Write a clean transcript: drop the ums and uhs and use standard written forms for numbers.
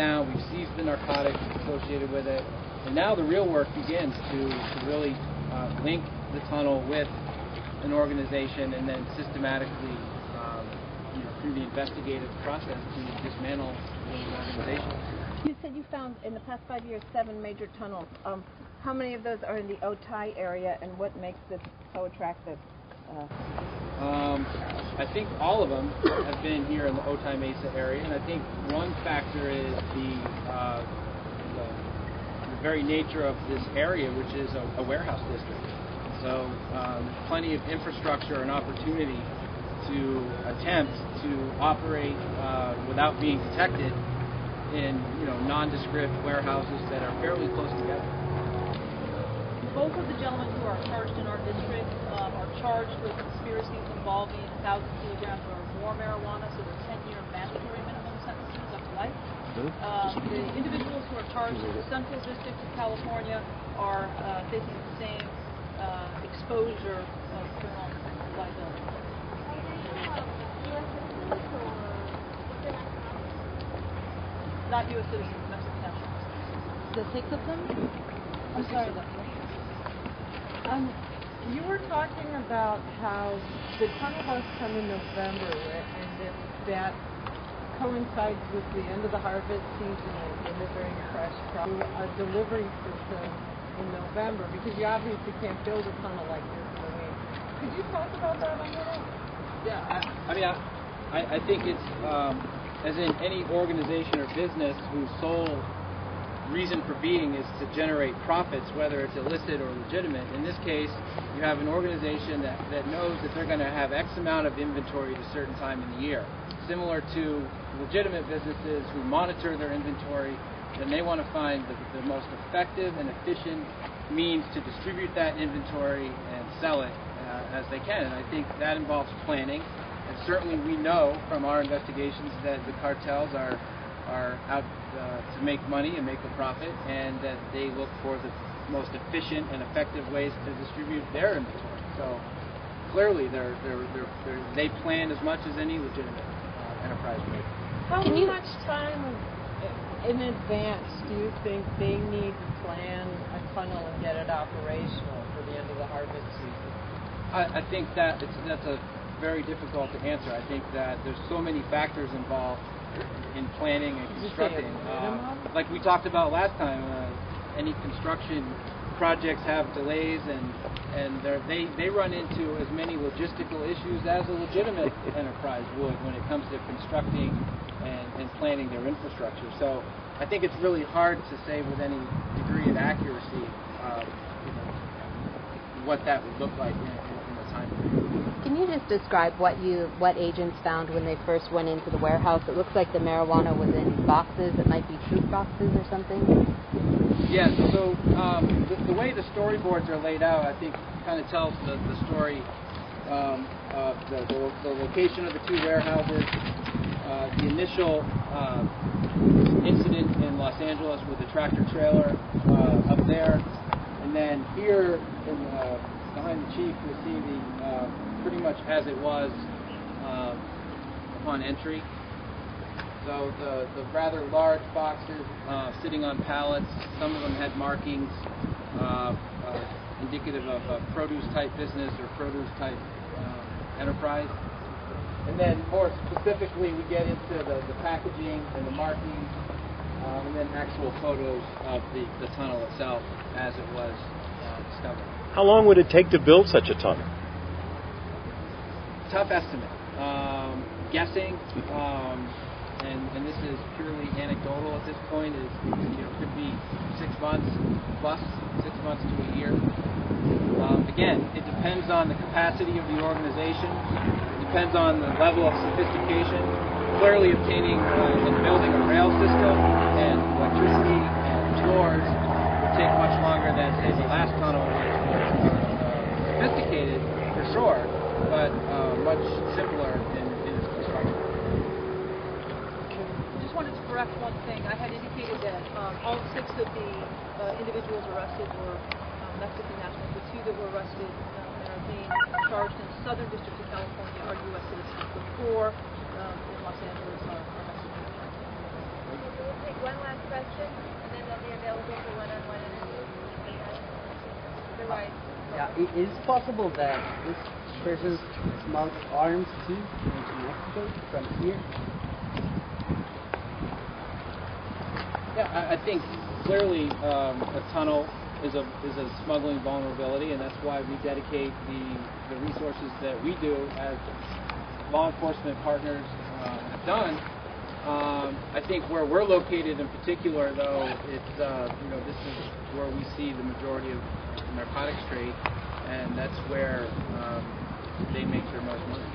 down, we've seized the narcotics associated with it, and now the real work begins to really link the tunnel with an organization and then systematically, through the investigative process, to dismantle those organizations. You said you found in the past 5 years 7 major tunnels. How many of those are in the Otay area, and what makes this so attractive? I think all of them have been here in the Otay Mesa area, and I think one factor is the very nature of this area, which is a warehouse district. So plenty of infrastructure and opportunity to attempt to operate without being detected in nondescript warehouses that are fairly close together. Both of the gentlemen who are charged in our district are charged with conspiracies involving 1,000 kilograms or more marijuana, so they're 10-year mandatory minimum sentences up to life. The individuals who are charged in the Central District of California are facing the same exposure of criminal liability. Not U.S. citizens, Mexican nationals. The 6 of them? I'm sorry. You were talking about how the tunnel bus come in November, and that coincides with the end of the harvest season and delivering fresh produce, a delivery system in November, because you obviously can't build a tunnel like this in a week. Could you talk about that a little? Yeah, I think it's, as in any organization or business whose sole reason for being is to generate profits, whether it's illicit or legitimate. In this case, you have an organization that knows that they're going to have X amount of inventory at a certain time in the year. Similar to legitimate businesses who monitor their inventory, and they want to find the most effective and efficient means to distribute that inventory and sell it as they can. And I think that involves planning. And certainly we know from our investigations that the cartels are out to make money and make a profit, and that they look for the most efficient and effective ways to distribute their inventory. So clearly they plan as much as any legitimate enterprise would. How much time in advance do you think they need to plan a tunnel and get it operational for the end of the harvest season? I think that's very difficult to answer. I think that there's so many factors involved in planning and constructing. Like we talked about last time, any construction projects have delays, and they run into as many logistical issues as a legitimate enterprise would when it comes to constructing and planning their infrastructure. So I think it's really hard to say with any degree of accuracy what that would look like in the time period. Can you just describe what agents found when they first went into the warehouse? It looks like the marijuana was in boxes. It might be troop boxes or something. Yeah, so the way the storyboards are laid out, I think kind of tells the story of the location of the 2 warehouses, the initial incident in Los Angeles with the tractor trailer up there, and then here behind the chief you'll see the pretty much as it was upon entry. So the rather large boxes sitting on pallets, some of them had markings indicative of a produce type business or produce type enterprise. And then more specifically we get into the packaging and the markings, and then actual photos of the tunnel itself as it was discovered. How long would it take to build such a tunnel? Tough estimate. Guessing, and this is purely anecdotal at this point, could be 6 months plus, 6 months to a year. Again, it depends on the capacity of the organization, it depends on the level of sophistication. Clearly obtaining and building a rail system and electricity and doors would take much longer than, say, the last tunnel, which was sophisticated for sure, but much simpler in its construction. I just wanted to correct one thing. I had indicated that all 6 of the individuals arrested were Mexican nationals. The 2 that were arrested and are being charged in the Southern District of California are U.S. citizens. The 4 in Los Angeles are Mexican nationals. Right. Yeah, it is possible that this person smuggled arms too into Mexico from here. Yeah, I think clearly a tunnel is a smuggling vulnerability, and that's why we dedicate the resources that we do as law enforcement partners have done. I think where we're located in particular, though, it's this is where we see the majority of the narcotics trade, and that's where they make their most money.